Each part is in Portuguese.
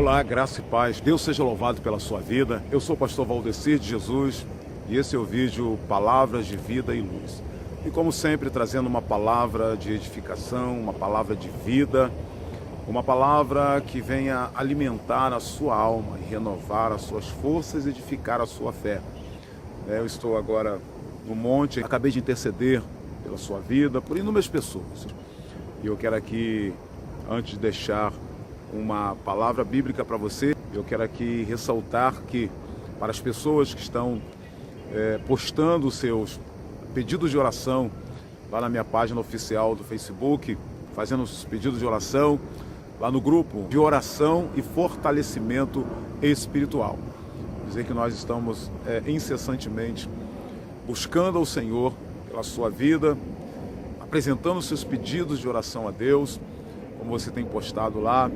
Olá, graça e paz. Deus seja louvado pela sua vida. Eu sou o pastor Valdecir de Jesus e esse é o vídeo Palavras de Vida e Luz. E como sempre, trazendo uma palavra de edificação, uma palavra de vida, uma palavra que venha alimentar a sua alma e renovar as suas forças e edificar a sua fé. Eu estou agora no monte, acabei de interceder pela sua vida, por inúmeras pessoas. E eu quero aqui, antes de deixar uma palavra bíblica para você, eu quero aqui ressaltar que para as pessoas que estão postando os seus pedidos de oração lá na minha página oficial do Facebook, fazendo os pedidos de oração lá no grupo de oração e fortalecimento espiritual. Dizer que nós estamos incessantemente buscando ao Senhor pela sua vida, apresentando os seus pedidos de oração a Deus, como você tem postado lá,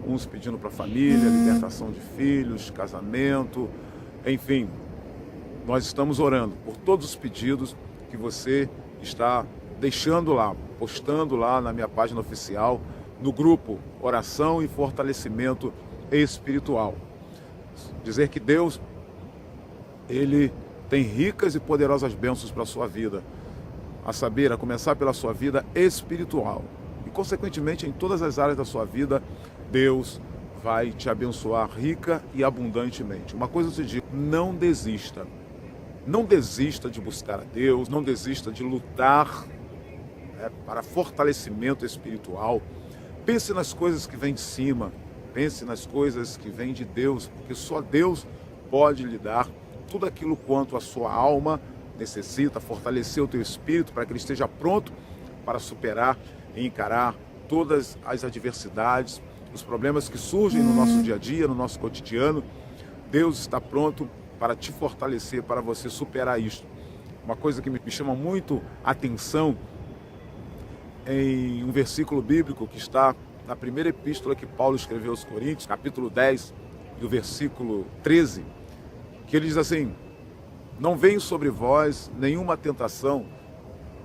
uns pedindo para a família, libertação de filhos, casamento, enfim. Nós estamos orando por todos os pedidos que você está deixando lá, postando lá na minha página oficial, no grupo Oração e Fortalecimento Espiritual. Dizer que Deus, Ele tem ricas e poderosas bênçãos para a sua vida, a saber, a começar pela sua vida espiritual. E, consequentemente, em todas as áreas da sua vida, Deus vai te abençoar rica e abundantemente. Uma coisa eu te digo, não desista. Não desista de buscar a Deus, não desista de lutar para fortalecimento espiritual. Pense nas coisas que vêm de cima, pense nas coisas que vêm de Deus, porque só Deus pode lhe dar tudo aquilo quanto a sua alma necessita, fortalecer o teu espírito para que ele esteja pronto para superar e encarar todas as adversidades, os problemas que surgem no nosso dia a dia, no nosso cotidiano. Deus está pronto para te fortalecer, para você superar isto. Uma coisa que me chama muito a atenção em um versículo bíblico que está na primeira epístola que Paulo escreveu aos Coríntios, capítulo 10, e o versículo 13, que ele diz assim: não venha sobre vós nenhuma tentação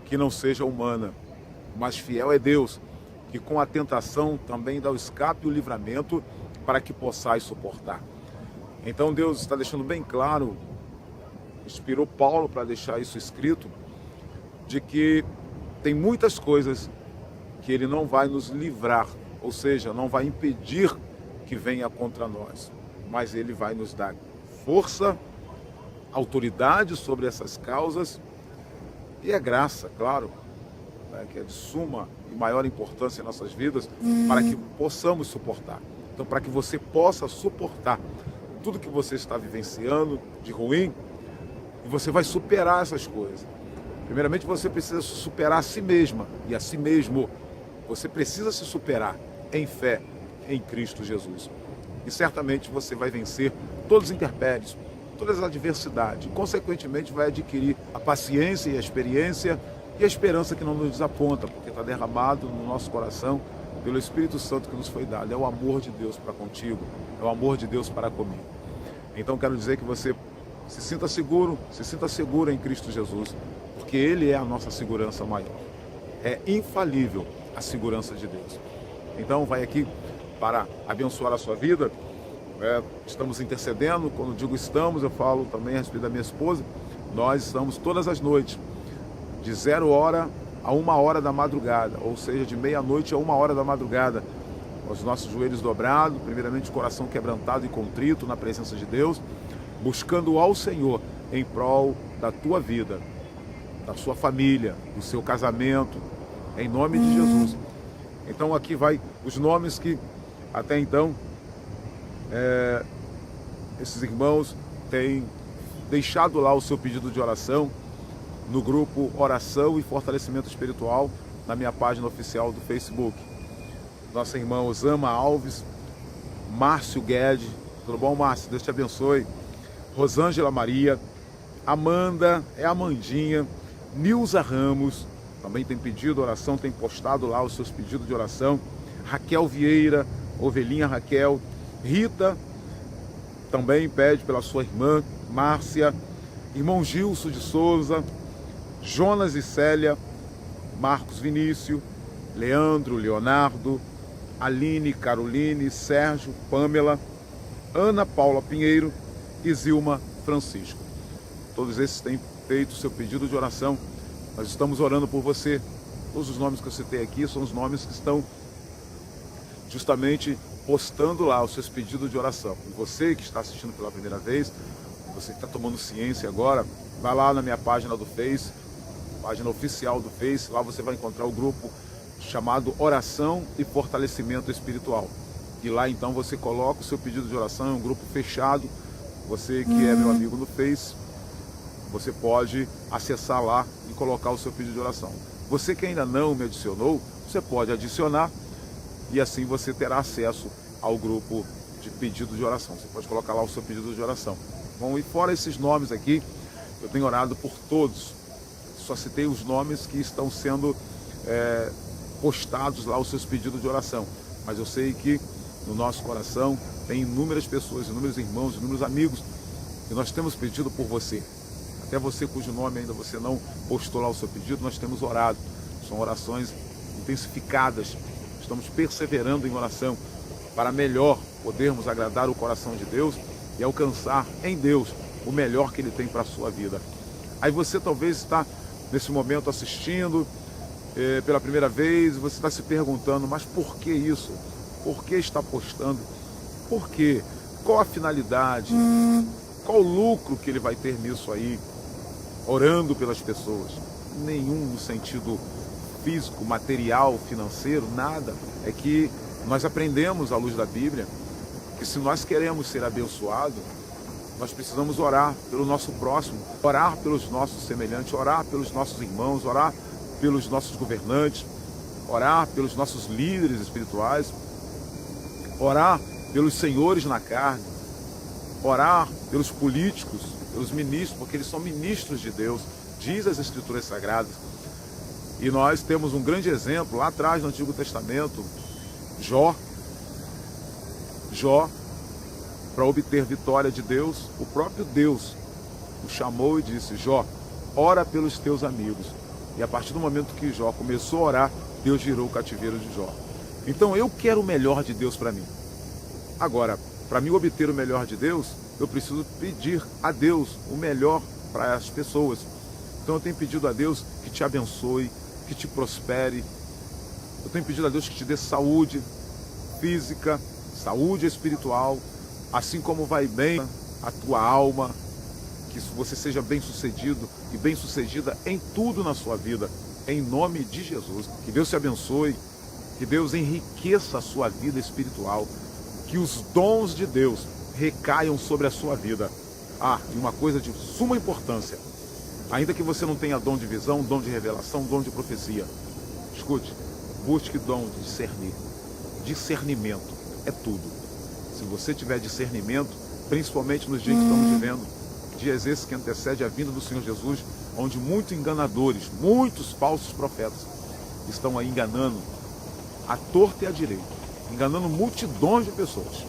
que não seja humana, mas fiel é Deus, que com a tentação também dá o escape e o livramento para que possais suportar. Então Deus está deixando bem claro, inspirou Paulo para deixar isso escrito, de que tem muitas coisas que Ele não vai nos livrar, ou seja, não vai impedir que venha contra nós, mas Ele vai nos dar força, autoridade sobre essas causas e a graça, claro, que é de suma e maior importância em nossas vidas, para que possamos suportar. Então, para que você possa suportar tudo que você está vivenciando de ruim, e você vai superar essas coisas. Primeiramente, você precisa superar a si mesma e a si mesmo. Você precisa se superar em fé em Cristo Jesus. E certamente você vai vencer todos os intempéries, todas as adversidades. Consequentemente, vai adquirir a paciência e a experiência e a esperança que não nos desaponta, porque está derramado no nosso coração pelo Espírito Santo que nos foi dado. É o amor de Deus para contigo, é o amor de Deus para comigo. Então quero dizer que você se sinta seguro, se sinta segura em Cristo Jesus, porque Ele é a nossa segurança maior. É infalível a segurança de Deus. Então vai aqui para abençoar a sua vida. Estamos intercedendo. Quando digo estamos, eu falo também a respeito da minha esposa. Nós estamos todas as noites, de 0 hora a 1 hora da madrugada, ou seja, de meia-noite a 1 hora da madrugada, com os nossos joelhos dobrados, primeiramente o coração quebrantado e contrito na presença de Deus, buscando ao Senhor em prol da tua vida, da sua família, do seu casamento, em nome de Jesus. Então aqui vai os nomes que até então esses irmãos têm deixado lá o seu pedido de oração no grupo Oração e Fortalecimento Espiritual, na minha página oficial do Facebook. Nossa irmã Osama Alves, Márcio Guedes, tudo bom, Márcio? Deus te abençoe. Rosângela Maria, Amanda, Amandinha, Nilza Ramos, também tem pedido oração, tem postado lá os seus pedidos de oração. Raquel Vieira, Ovelhinha Raquel, Rita, também pede pela sua irmã, Márcia, irmão Gilson de Souza, Jonas e Célia, Marcos Vinícius, Leandro, Leonardo, Aline, Caroline, Sérgio, Pamela, Ana Paula Pinheiro e Zilma Francisco. Todos esses têm feito o seu pedido de oração. Nós estamos orando por você. Todos os nomes que eu citei aqui são os nomes que estão justamente postando lá os seus pedidos de oração. E você que está assistindo pela primeira vez, você que está tomando ciência agora, vai lá na minha página do Face, página oficial do Face, lá você vai encontrar o grupo chamado Oração e Fortalecimento Espiritual. E lá então você coloca o seu pedido de oração, é um grupo fechado. Você que é meu amigo no Face, você pode acessar lá e colocar o seu pedido de oração. Você que ainda não me adicionou, você pode adicionar e assim você terá acesso ao grupo de pedido de oração. Você pode colocar lá o seu pedido de oração. Bom, e fora esses nomes aqui, eu tenho orado por todos. Só citei os nomes que estão sendo postados lá, os seus pedidos de oração. Mas eu sei que no nosso coração tem inúmeras pessoas, inúmeros irmãos, inúmeros amigos, e nós temos pedido por você. Até você cujo nome ainda você não postou lá o seu pedido, nós temos orado. São orações intensificadas. Estamos perseverando em oração para melhor podermos agradar o coração de Deus e alcançar em Deus o melhor que Ele tem para a sua vida. Aí você talvez está nesse momento assistindo pela primeira vez, você está se perguntando, mas por que isso? Por que está postando? Por quê? Qual a finalidade? Qual o lucro que ele vai ter nisso aí? Orando pelas pessoas? Nenhum no sentido físico, material, financeiro, nada. É que nós aprendemos à luz da Bíblia que se nós queremos ser abençoados, nós precisamos orar pelo nosso próximo, orar pelos nossos semelhantes, orar pelos nossos irmãos, orar pelos nossos governantes, orar pelos nossos líderes espirituais, orar pelos senhores na carne, orar pelos políticos, pelos ministros, porque eles são ministros de Deus, diz as Escrituras Sagradas. E nós temos um grande exemplo lá atrás no Antigo Testamento, Jó, para obter vitória de Deus, o próprio Deus o chamou e disse: Jó, ora pelos teus amigos. E a partir do momento que Jó começou a orar, Deus girou o cativeiro de Jó. Então eu quero o melhor de Deus para mim. Agora, para mim obter o melhor de Deus, eu preciso pedir a Deus o melhor para as pessoas. Então eu tenho pedido a Deus que te abençoe, que te prospere. Eu tenho pedido a Deus que te dê saúde física, saúde espiritual, assim como vai bem a tua alma, que você seja bem-sucedido e bem-sucedida em tudo na sua vida, em nome de Jesus. Que Deus te abençoe, que Deus enriqueça a sua vida espiritual, que os dons de Deus recaiam sobre a sua vida. E uma coisa de suma importância, ainda que você não tenha dom de visão, dom de revelação, dom de profecia, escute, busque dom de discernir. Discernimento é tudo. Se você tiver discernimento, principalmente nos dias que estamos vivendo, dias esses que antecedem a vinda do Senhor Jesus, onde muitos enganadores, muitos falsos profetas estão aí enganando à torta e à direita, enganando multidões de pessoas.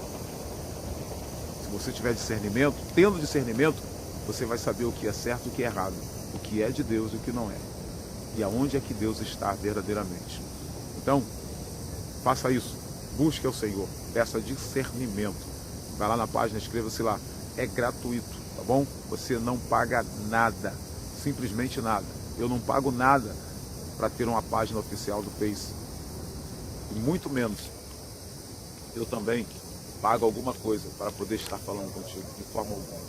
Se você tiver discernimento, tendo discernimento, você vai saber o que é certo e o que é errado, o que é de Deus e o que não é, e aonde é que Deus está verdadeiramente. Então, faça isso, busque ao Senhor, peça discernimento. Vai lá na página, inscreva-se lá, é gratuito, tá bom? Você não paga nada, simplesmente nada. Eu não pago nada para ter uma página oficial do Face, e muito menos eu também pago alguma coisa para poder estar falando contigo, de forma alguma.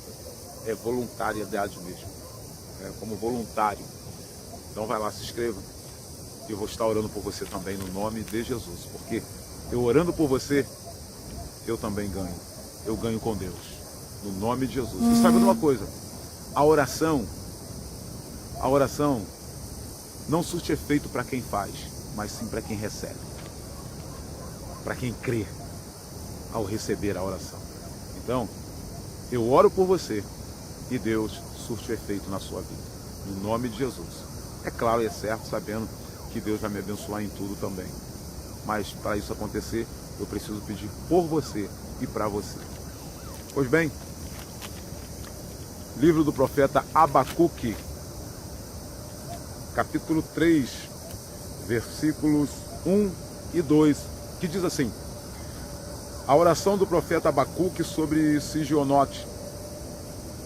É voluntariedade mesmo, como voluntário. Então vai lá, se inscreva, e eu vou estar orando por você também no nome de Jesus, porque eu orando por você, eu também ganho. Eu ganho com Deus, no nome de Jesus. E sabe de uma coisa? A oração não surte efeito para quem faz, mas sim para quem recebe. Para quem crê ao receber a oração. Então, eu oro por você e Deus surte efeito na sua vida, no nome de Jesus. É claro e é certo, sabendo que Deus vai me abençoar em tudo também. Mas para isso acontecer, eu preciso pedir por você e para você. Pois bem, livro do profeta Abacuque, capítulo 3, versículos 1 e 2, que diz assim: A oração do profeta Abacuque sobre Sigionote.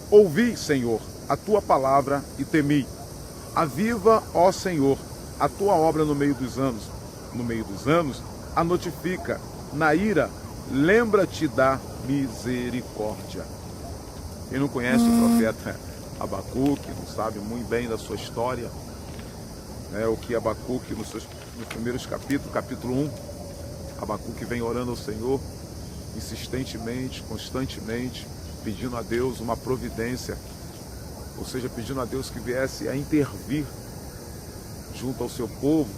Ouvi, Senhor, a tua palavra e temi. Aviva, ó Senhor, a tua obra no meio dos anos. No meio dos anos, a notifica. Na ira, lembra-te da misericórdia. Quem não conhece o profeta Abacuque, não sabe muito bem da sua história, o que Abacuque, nos primeiros capítulos, capítulo 1, Abacuque vem orando ao Senhor, insistentemente, constantemente, pedindo a Deus uma providência, ou seja, pedindo a Deus que viesse a intervir junto ao seu povo,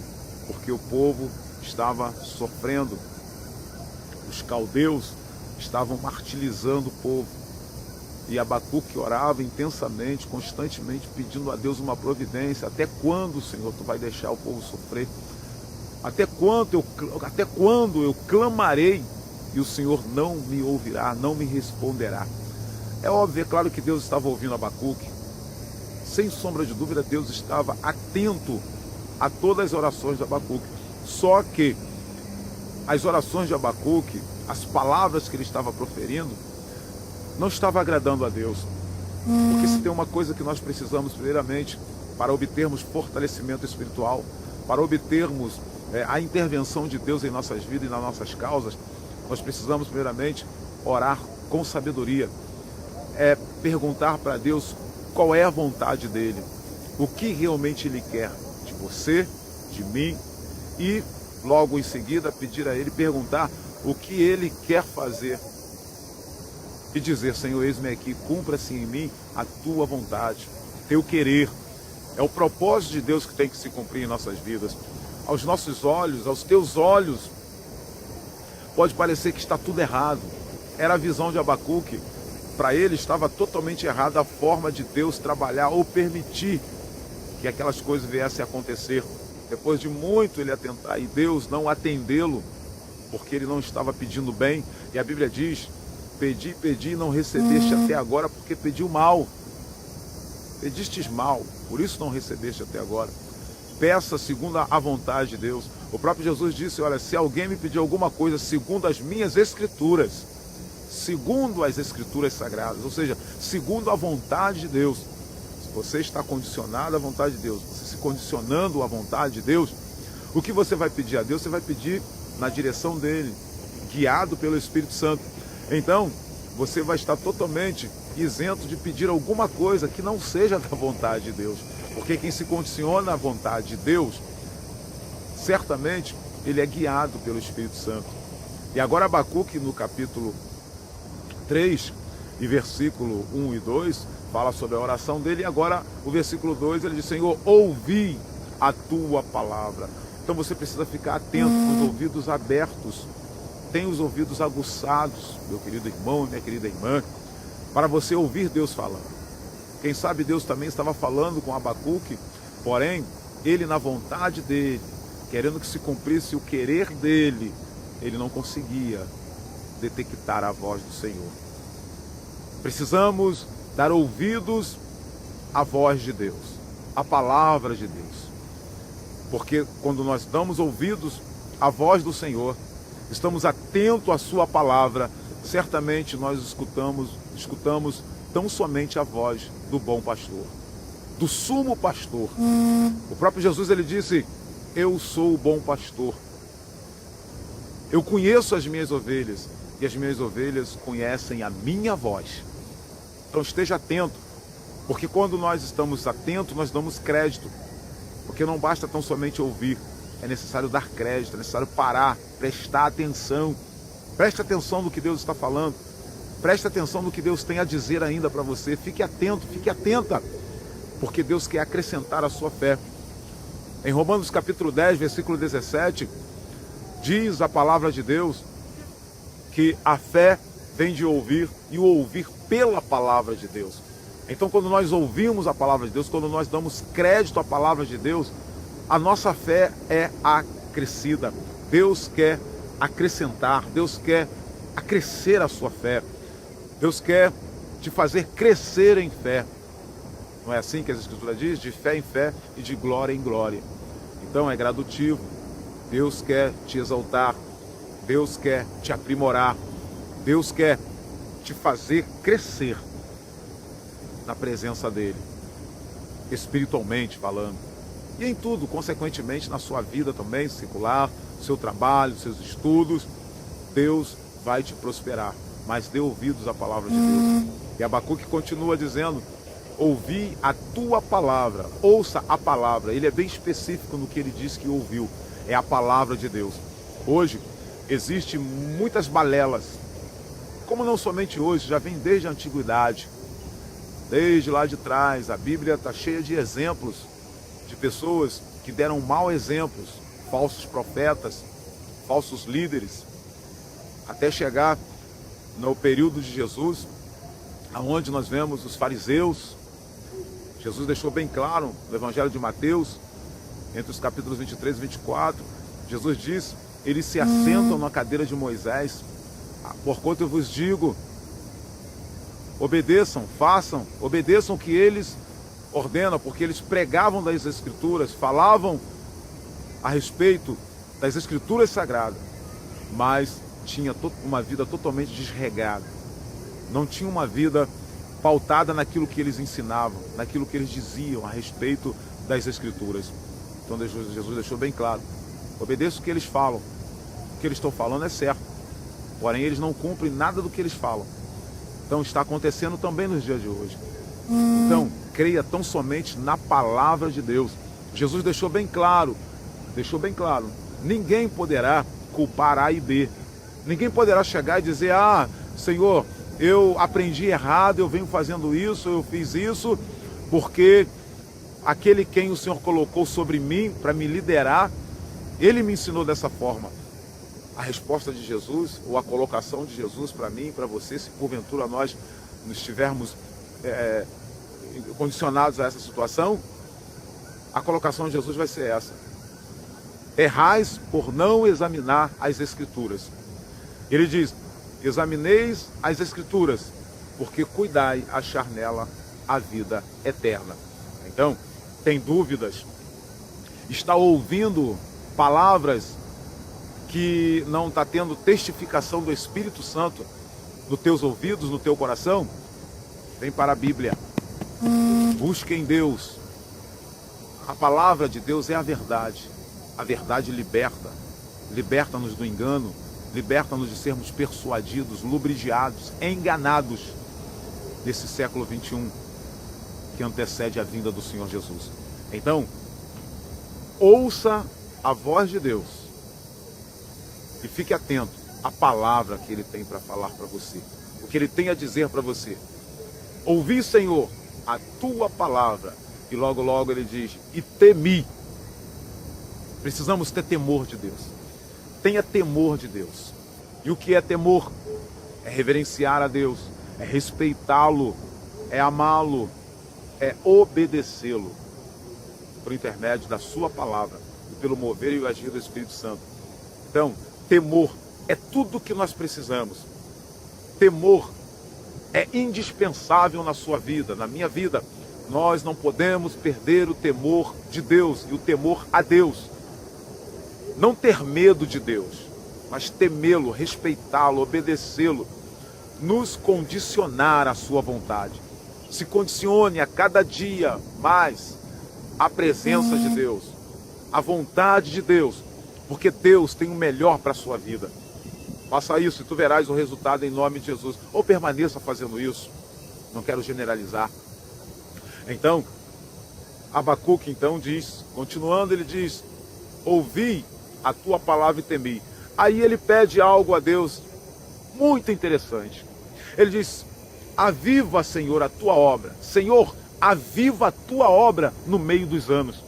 porque o povo estava sofrendo, os caldeus estavam martirizando o povo, e Abacuque orava intensamente, constantemente, pedindo a Deus uma providência. Até quando, Senhor, tu vai deixar o povo sofrer? Até quando eu clamarei e o Senhor não me ouvirá, não me responderá? É óbvio, é claro que Deus estava ouvindo Abacuque. Sem sombra de dúvida, Deus estava atento a todas as orações de Abacuque. Só que as orações de Abacuque, as palavras que ele estava proferindo, não estava agradando a Deus. Porque se tem uma coisa que nós precisamos primeiramente para obtermos fortalecimento espiritual, para obtermos a intervenção de Deus em nossas vidas e nas nossas causas, nós precisamos primeiramente orar com sabedoria, perguntar para Deus qual é a vontade dele, o que realmente ele quer de você, de mim, e logo em seguida pedir a ele, perguntar o que ele quer fazer e dizer: Senhor, eis-me aqui, cumpra-se em mim a tua vontade, teu querer. É o propósito de Deus que tem que se cumprir em nossas vidas. Aos nossos olhos, aos teus olhos, pode parecer que está tudo errado. Era a visão de Abacuque. Para ele estava totalmente errada a forma de Deus trabalhar ou permitir que aquelas coisas viessem a acontecer. Depois de muito ele atentar e Deus não atendê-lo, porque ele não estava pedindo bem. E a Bíblia diz: pedi, pedi e não recebeste até agora, porque pediu mal. Pedistes mal, por isso não recebeste até agora. Peça segundo a vontade de Deus. O próprio Jesus disse: olha, se alguém me pedir alguma coisa segundo as minhas escrituras, segundo as escrituras sagradas, ou seja, segundo a vontade de Deus. Se você está condicionado à vontade de Deus, você se condicionando à vontade de Deus, o que você vai pedir a Deus? Você vai pedir na direção dele, guiado pelo Espírito Santo. Então, você vai estar totalmente isento de pedir alguma coisa que não seja da vontade de Deus. Porque quem se condiciona à vontade de Deus, certamente ele é guiado pelo Espírito Santo. E agora Abacuque, no capítulo 3, e versículo 1 e 2, fala sobre a oração dele. E agora o versículo 2, ele diz: Senhor, ouvi a tua palavra. Então você precisa ficar atento, com os ouvidos abertos. Tem os ouvidos aguçados, meu querido irmão, minha querida irmã, para você ouvir Deus falando. Quem sabe Deus também estava falando com Abacuque, porém, ele na vontade dele, querendo que se cumprisse o querer dele, ele não conseguia detectar a voz do Senhor. Precisamos dar ouvidos à voz de Deus, à palavra de Deus. Porque quando nós damos ouvidos à voz do Senhor, estamos atentos à sua palavra, certamente nós escutamos tão somente a voz do bom pastor, do sumo pastor. O próprio Jesus, ele disse: eu sou o bom pastor. Eu conheço as minhas ovelhas e as minhas ovelhas conhecem a minha voz. Então esteja atento, porque quando nós estamos atentos, nós damos crédito. Porque não basta tão somente ouvir, é necessário dar crédito, é necessário parar, prestar atenção. Preste atenção no que Deus está falando. Preste atenção no que Deus tem a dizer ainda para você. Fique atento, fique atenta, porque Deus quer acrescentar a sua fé. Em Romanos capítulo 10, versículo 17, diz a palavra de Deus que a fé vem de ouvir e o ouvir pela palavra de Deus. Então, quando nós ouvimos a palavra de Deus, quando nós damos crédito à palavra de Deus, a nossa fé é acrescida. Deus quer acrescentar, Deus quer acrescer a sua fé. Deus quer te fazer crescer em fé. Não é assim que a Escritura diz? De fé em fé e de glória em glória. Então é gradutivo. Deus quer te exaltar. Deus quer te aprimorar. Deus quer te fazer crescer na presença dele, espiritualmente falando. E em tudo, consequentemente, na sua vida também, secular, seu trabalho, seus estudos, Deus vai te prosperar. Mas dê ouvidos à palavra de Deus. E Abacuque continua dizendo: ouvi a tua palavra, ouça a palavra. Ele é bem específico no que ele diz que ouviu. É a palavra de Deus. Hoje, existem muitas balelas. Como não somente hoje, já vem desde a antiguidade. Desde lá de trás, a Bíblia está cheia de exemplos de pessoas que deram maus exemplos, falsos profetas, falsos líderes, até chegar no período de Jesus, aonde nós vemos os fariseus. Jesus deixou bem claro no Evangelho de Mateus, entre os capítulos 23 e 24, Jesus diz: eles se assentam na cadeira de Moisés, porquanto eu vos digo, obedeçam, façam, obedeçam o que eles ordenam, porque eles pregavam das Escrituras, falavam a respeito das Escrituras sagradas, mas tinha uma vida totalmente desregrada, não tinha uma vida pautada naquilo que eles ensinavam, naquilo que eles diziam a respeito das Escrituras. Então Jesus deixou bem claro: obedeça o que eles falam, o que eles estão falando é certo, porém eles não cumprem nada do que eles falam. Então está acontecendo também nos dias de hoje. Então, creia tão somente na palavra de Deus. Jesus deixou bem claro, ninguém poderá culpar A e B. Ninguém poderá chegar e dizer: ah, Senhor, eu aprendi errado, eu venho fazendo isso, eu fiz isso, porque aquele quem o Senhor colocou sobre mim para me liderar, ele me ensinou dessa forma. A resposta de Jesus, ou a colocação de Jesus para mim e para você, se porventura nós estivermos condicionados a essa situação, a colocação de Jesus vai ser essa: errais por não examinar as Escrituras. Ele diz: examineis as Escrituras, porque cuidai achar nela a vida eterna. Então, tem dúvidas? Está ouvindo palavras que não está tendo testificação do Espírito Santo nos teus ouvidos, no teu coração? Vem para a Bíblia. Busque em Deus. A palavra de Deus é a verdade. A verdade liberta. Liberta-nos do engano. Liberta-nos de sermos persuadidos, lubrigiados, enganados nesse século 21 que antecede a vinda do Senhor Jesus. Então, ouça a voz de Deus e fique atento à palavra que Ele tem para falar para você, o que Ele tem a dizer para você. Ouvi, Senhor, a tua palavra. E logo, logo Ele diz: e temi. Precisamos ter temor de Deus. Tenha temor de Deus. E o que é temor? É reverenciar a Deus, é respeitá-lo, é amá-lo, é obedecê-lo, por intermédio da sua palavra e pelo mover e o agir do Espírito Santo. Então, temor é tudo o que nós precisamos. Temor é indispensável na sua vida, na minha vida. Nós não podemos perder o temor de Deus e o temor a Deus. Não ter medo de Deus, mas temê-lo, respeitá-lo, obedecê-lo, nos condicionar à sua vontade. Se condicione a cada dia mais à presença de Deus, à vontade de Deus, porque Deus tem o melhor para a sua vida. Faça isso e tu verás o resultado em nome de Jesus. Ou permaneça fazendo isso. Não quero generalizar. Então, Abacuque então diz, continuando, ele diz: ouvi a tua palavra e temi. Aí ele pede algo a Deus muito interessante. Ele diz: aviva, Senhor, a tua obra. Senhor, aviva a tua obra no meio dos anos.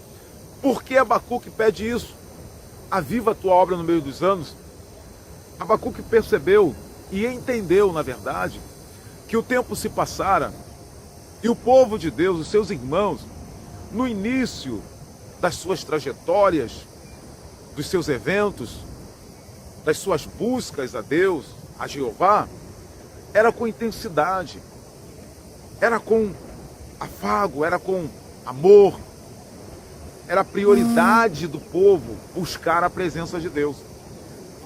Por que Abacuque pede isso? Aviva a tua obra no meio dos anos. Abacuque percebeu e entendeu, na verdade, que o tempo se passara e o povo de Deus, os seus irmãos, no início das suas trajetórias, dos seus eventos, das suas buscas a Deus, a Jeová, era com intensidade, era com afago, era com amor, era a prioridade do povo buscar a presença de Deus.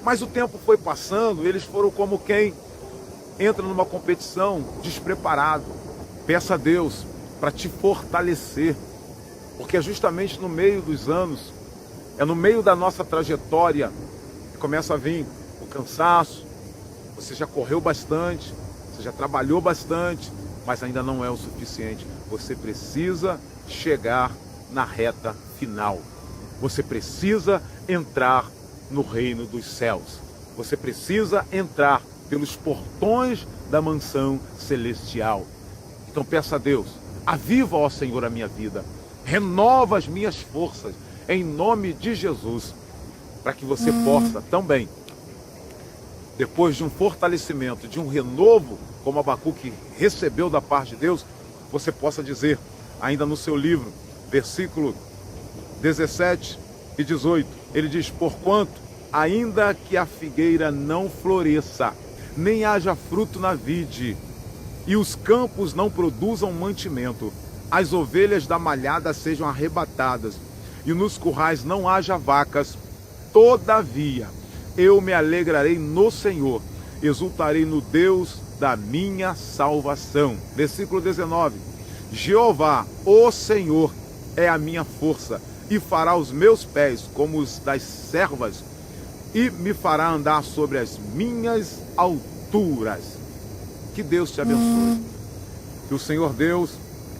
Mas o tempo foi passando, eles foram como quem entra numa competição despreparado. Peça a Deus para te fortalecer, porque é justamente no meio dos anos, é no meio da nossa trajetória que começa a vir o cansaço. Você já correu bastante, você já trabalhou bastante, mas ainda não é o suficiente. Você precisa chegar na reta final. Você precisa entrar no reino dos céus. Você precisa entrar pelos portões da mansão celestial. Então peça a Deus, aviva, ó Senhor, a minha vida, renova as minhas forças, em nome de Jesus, para que você possa também, depois de um fortalecimento, de um renovo, como Abacuque recebeu da parte de Deus, você possa dizer, ainda no seu livro, versículo 17 e 18, ele diz: porquanto, ainda que a figueira não floresça, nem haja fruto na vide, e os campos não produzam mantimento, as ovelhas da malhada sejam arrebatadas, e nos currais não haja vacas, todavia eu me alegrarei no Senhor, exultarei no Deus da minha salvação. Versículo 19, Jeová, o Senhor, é a minha força, e fará os meus pés como os das servas, e me fará andar sobre as minhas alturas. Que Deus te abençoe. Que o Senhor Deus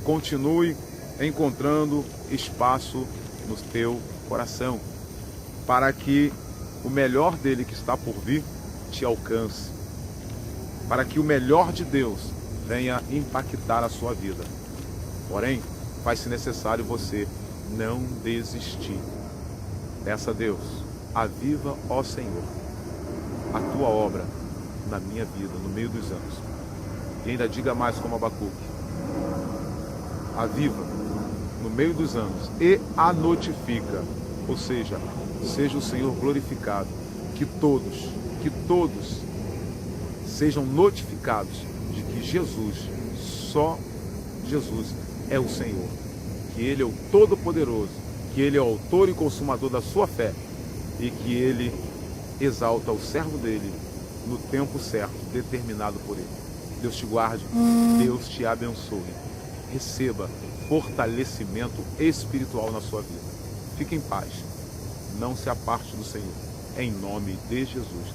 continue encontrando espaço no teu coração, para que o melhor dele que está por vir te alcance, para que o melhor de Deus venha impactar a sua vida. Porém, faz-se necessário você não desistir. Peça a Deus, aviva, ó Senhor, a tua obra na minha vida, no meio dos anos. E ainda diga mais como Abacuque: aviva no meio dos anos e a notifica, ou seja o Senhor glorificado, que todos sejam notificados de que Jesus, só Jesus é o Senhor, que Ele é o Todo-Poderoso, que Ele é o autor e consumador da sua fé, e que Ele exalta o servo dele no tempo certo, determinado por Ele. Deus te guarde, Deus te abençoe. Receba fortalecimento espiritual na sua vida. Fique em paz. Não se aparte do Senhor. Em nome de Jesus.